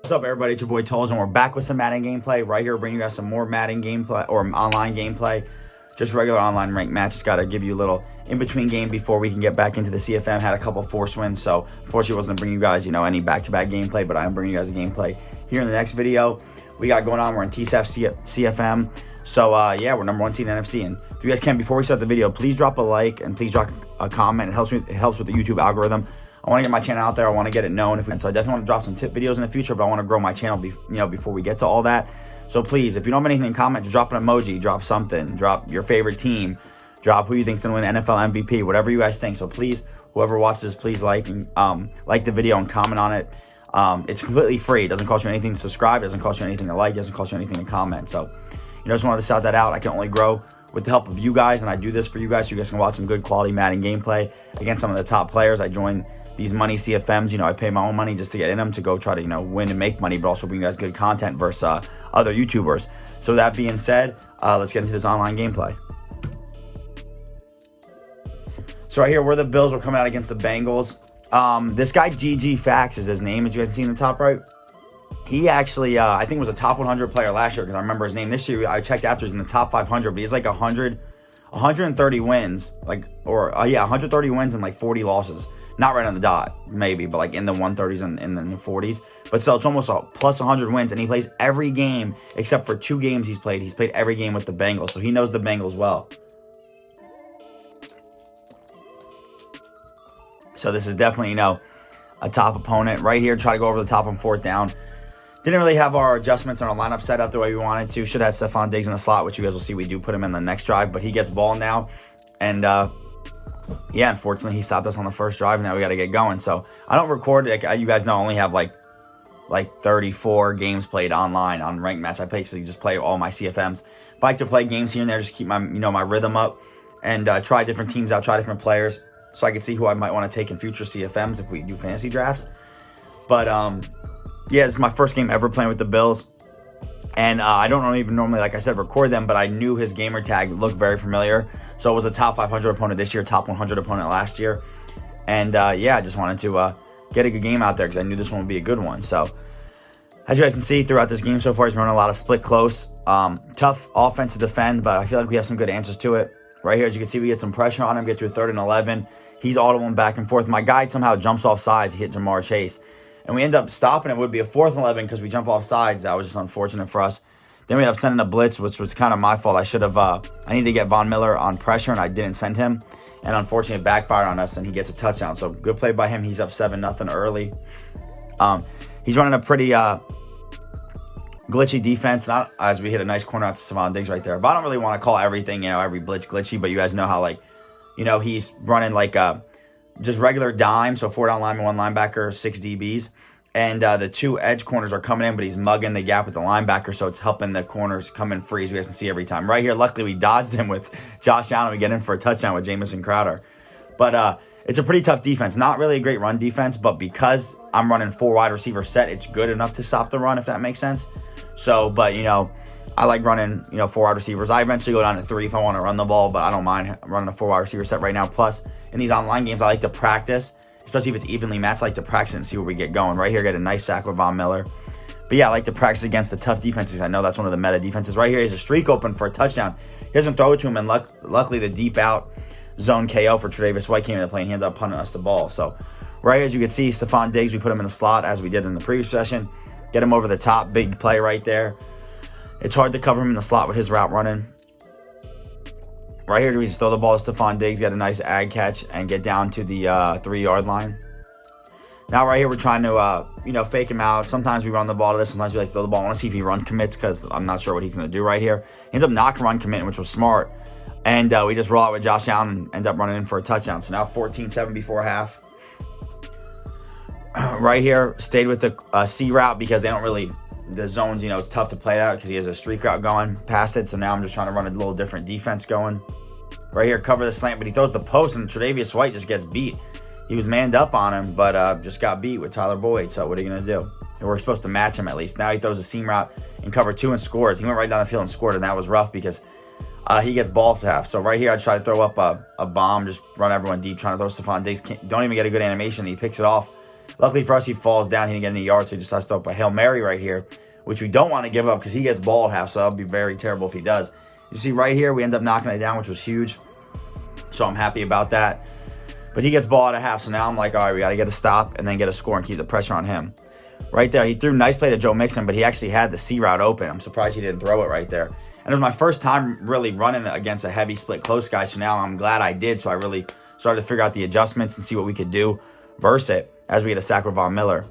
What's up, everybody? It's your boy Toles, and we're back with some Madden gameplay right here, bringing you guys some more Madden gameplay or online gameplay, just regular online ranked matches. Got to give you a little in-between game before we can get back into the CFM. Had a couple force wins, so unfortunately wasn't bringing you guys, any back-to-back gameplay, but I am bringing you guys a gameplay here in the next video. We got going on. We're in TSF CFM, so yeah, we're number 1 seed in NFC. And if you guys can, before we start the video, please drop a like and please drop a comment. It helps me. It helps with the YouTube algorithm. I want to get my channel out there. I want to get it known. So I definitely want to drop some tip videos in the future, but I want to grow my channel before we get to all that. So please, if you don't have anything in comment, just drop an emoji, drop something, drop your favorite team, drop who you think's going to win NFL MVP, whatever you guys think. So please, whoever watches, please like the video and comment on it. It's completely free. It doesn't cost you anything to subscribe. It doesn't cost you anything to like. It doesn't cost you anything to comment. So, just wanted to shout that out. I can only grow with the help of you guys, and I do this for you guys so you guys can watch some good quality Madden gameplay against some of the top players. I joined these money CFMs, I pay my own money just to get in them to go try to, win and make money, but also bring you guys good content versus other YouTubers. So that being said, let's get into this online gameplay. So right here, we're the Bills. We're coming out against the Bengals. This guy, GG Fax is his name, as you guys can see in the top right. He actually, I think was a top 100 player last year because I remember his name. This year, I checked after, he's in the top 500, but he's like 130 wins, 130 wins and like 40 losses. Not right on the dot, maybe, but like in the 130s and in the 40s. But still, it's almost a plus 100 wins, and he plays every game except for 2 games he's played. He's played every game with the Bengals, so he knows the Bengals well. So this is definitely, a top opponent. Right here, try to go over the top on 4th down. Didn't really have our adjustments on our lineup set up the way we wanted to. Should have had Stephon Diggs in the slot, which you guys will see we do put him in the next drive, but he gets ball now. And, yeah, unfortunately, he stopped us on the first drive. Now we got to get going. So I don't record. You guys know, I only have like 34 games played online on ranked match. I basically just play all my CFMs. If I like to play games here and there, just keep my my rhythm up and try different teams out, try different players, so I can see who I might want to take in future CFMs if we do fantasy drafts. But yeah, this is my first game ever playing with the Bills. And I don't even normally, like I said, record them, but I knew his gamer tag looked very familiar. So it was a top 500 opponent this year, top 100 opponent last year. And yeah, I just wanted to get a good game out there because I knew this one would be a good one. So as you guys can see throughout this game so far, he's running a lot of split close. Tough offense to defend, but I feel like we have some good answers to it. Right here, as you can see, we get some pressure on him, get to a 3rd and 11. He's autoing back and forth. My guy somehow jumps off sides. He hit Jamar Chase. And we end up stopping. It would be a 4th and 11 because we jump off sides. That was just unfortunate for us. Then we ended up sending a blitz, which was kind of my fault. I should have, I needed to get Von Miller on pressure, and I didn't send him. And unfortunately, it backfired on us, and he gets a touchdown. So good play by him. He's up 7-0 early. He's running a pretty glitchy defense, not as we hit a nice corner out to Stephon Diggs right there. But I don't really want to call everything, every blitz glitchy. But you guys know how, he's running like just regular dime. So 4 down lineman, 1 linebacker, 6 DBs. And the 2 edge corners are coming in, but he's mugging the gap with the linebacker, so it's helping the corners come in free, as you guys can see every time. Right here, luckily, we dodged him with Josh Allen. We get in for a touchdown with Jamison Crowder. But it's a pretty tough defense. Not really a great run defense, but because I'm running 4 wide receiver set, it's good enough to stop the run, if that makes sense. So, but, I like running, 4 wide receivers. I eventually go down to 3 if I want to run the ball, but I don't mind running a 4 wide receiver set right now. Plus, in these online games, I like to practice. Especially if it's evenly matched, I like to practice and see where we get going. Right here, get a nice sack with Von Miller. But yeah, I like to practice against the tough defenses. I know that's one of the meta defenses. Right here, he's a streak open for a touchdown. He doesn't throw it to him, and luckily the deep out zone KO for Tre'Davious White came into play, and he ended up punting us the ball. So right here, as you can see, Stephon Diggs, we put him in the slot as we did in the previous session. Get him over the top, big play right there. It's hard to cover him in the slot with his route running. Right here, we just throw the ball to Stephon Diggs, get a nice ag catch, and get down to the 3-yard line. Now, right here, we're trying to, fake him out. Sometimes we run the ball to this. Sometimes we like throw the ball. I want to see if he run commits because I'm not sure what he's going to do right here. He ends up not run committing, which was smart. And we just roll out with Josh Allen and end up running in for a touchdown. So now 14-7 before half. Right here, stayed with the C route because they don't really, the zones, it's tough to play that because he has a streak route going past it. So now I'm just trying to run a little different defense going. Right here, cover the slant, but he throws the post, and Tre'Davious White just gets beat. He was manned up on him, but just got beat with Tyler Boyd. So what are you going to do? And we're supposed to match him at least. Now he throws a seam route in cover 2 and scores. He went right down the field and scored, and that was rough because he gets ball to half. So right here, I try to throw up a bomb, just run everyone deep, trying to throw Stephon Diggs. Don't even get a good animation. He picks it off, Luckily for us, he falls down. He didn't get any yards, so he just has to throw up a Hail Mary right here, which we don't want to give up because he gets ball at half, so that would be very terrible if he does. You see right here, we end up knocking it down, which was huge. So I'm happy about that. But he gets ball at a half, so now I'm like, all right, we got to get a stop and then get a score and keep the pressure on him. Right there, he threw a nice play to Joe Mixon, but he actually had the C route open. I'm surprised he didn't throw it right there. And it was my first time really running against a heavy split close guy, so now I'm glad I did. So I really started to figure out the adjustments and see what we could do versus it as we get a sack with Von Miller.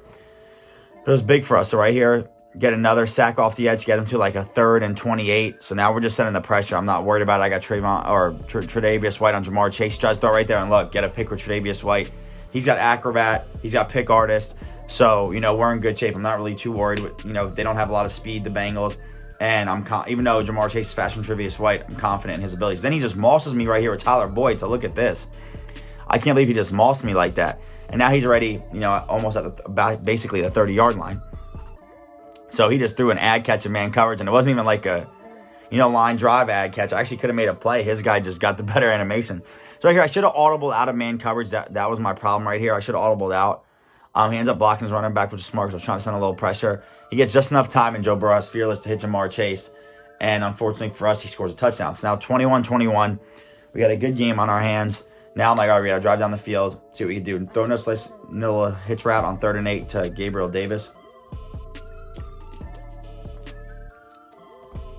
But it was big for us. So right here, get another sack off the edge, get him to like a 3rd and 28. So now we're just sending the pressure. I'm not worried about it. I got Tre'Davious White on Jamar Chase. Tries to throw right there, and look, get a pick with Tre'Davious White. He's got Acrobat. He's got Pick Artist. So, we're in good shape. I'm not really too worried. They don't have a lot of speed, the Bengals. And even though Jamar Chase is faster than Tre'Davious White, I'm confident in his abilities. Then he just mosses me right here with Tyler Boyd. So look at this. I can't believe he just mossed me like that. And now he's already, almost at basically the 30-yard line. So he just threw an ad catch in man coverage, and it wasn't even like a, line drive ad catch. I actually could have made a play. His guy just got the better animation. So right here, I should have audibled out of man coverage. That was my problem right here. I should have audibled out. He ends up blocking his running back, which is smart, because I was trying to send a little pressure. He gets just enough time, and Joe Burrow is fearless to hit Jamar Chase. And unfortunately for us, he scores a touchdown. So now 21-21. We got a good game on our hands. Now I'm like, all right, we got to drive down the field, see what we can do. Throw this little hitch route on 3rd and 8 to Gabriel Davis.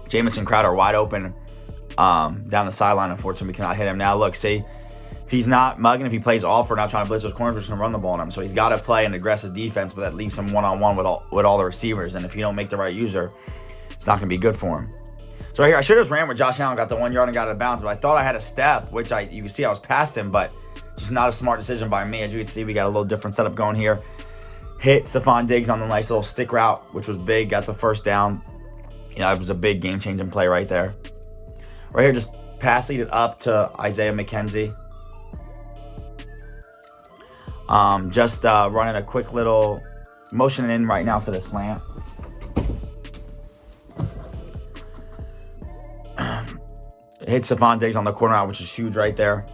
Jamison Crowder wide open down the sideline. Unfortunately, we cannot hit him. Now, look, see, if he's not mugging, if he plays off, we're not trying to blitz those corners, we're just going to run the ball on him. So he's got to play an aggressive defense, but that leaves him one-on-one with all the receivers. And if you don't make the right user, it's not going to be good for him. So right here, I should have just ran with Josh Allen, got the 1 yard and got out of bounds, but I thought I had a step, which you can see I was past him, but just not a smart decision by me. As you can see, we got a little different setup going here. Hit Stephon Diggs on the nice little stick route, which was big, got the first down. It was a big game-changing play right there. Right here, just pass lead it up to Isaiah McKenzie. Just running a quick little motion in right now for the slant. Hit Stephon Diggs on the corner out, which is huge right there.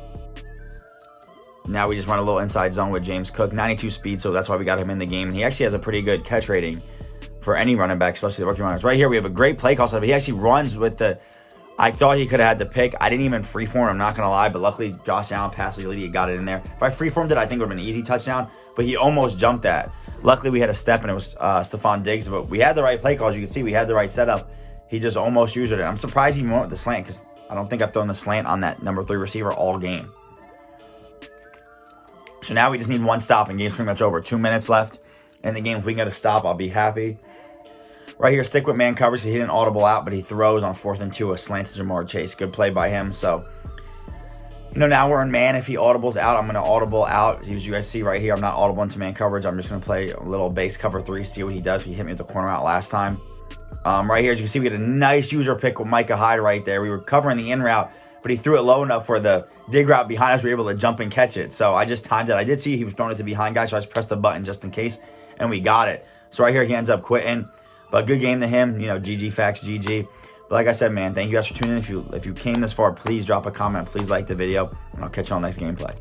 Now we just run a little inside zone with James Cook. 92 speed, so that's why we got him in the game. And he actually has a pretty good catch rating for any running back, especially the rookie runners. Right here, we have a great play call. So he actually runs with the... I thought he could have had the pick. I didn't even freeform, I'm not going to lie, but luckily Josh Allen passed the lead. He got it in there. If I freeformed it, I think it would have been an easy touchdown, but he almost jumped that. Luckily, we had a step, and it was Stephon Diggs, but we had the right play call. As you can see, we had the right setup. He just almost used it. I'm surprised he went with the slant, because I don't think I've thrown the slant on that number 3 receiver all game. So now we just need one stop, and game's pretty much over. 2 minutes left in the game. If we can get a stop, I'll be happy. Right here, stick with man coverage. He didn't audible out, but he throws on 4th and 2, a slant to Jamar Chase. Good play by him. So, now we're in man. If he audibles out, I'm going to audible out. As you guys see right here, I'm not audible into man coverage. I'm just going to play a little base cover 3, see what he does. He hit me with the corner out last time. Right here, as you can see, we had a nice user pick with Micah Hyde right there. We were covering the in route, but he threw it low enough for the dig route behind us. We were able to jump and catch it. So I just timed it. I did see he was throwing it to behind guys, so I just pressed the button just in case, and we got it. So right here, he ends up quitting. But good game to him. GG facts, GG. But like I said, man, thank you guys for tuning in. If you came this far, please drop a comment. Please like the video, and I'll catch you on the next gameplay.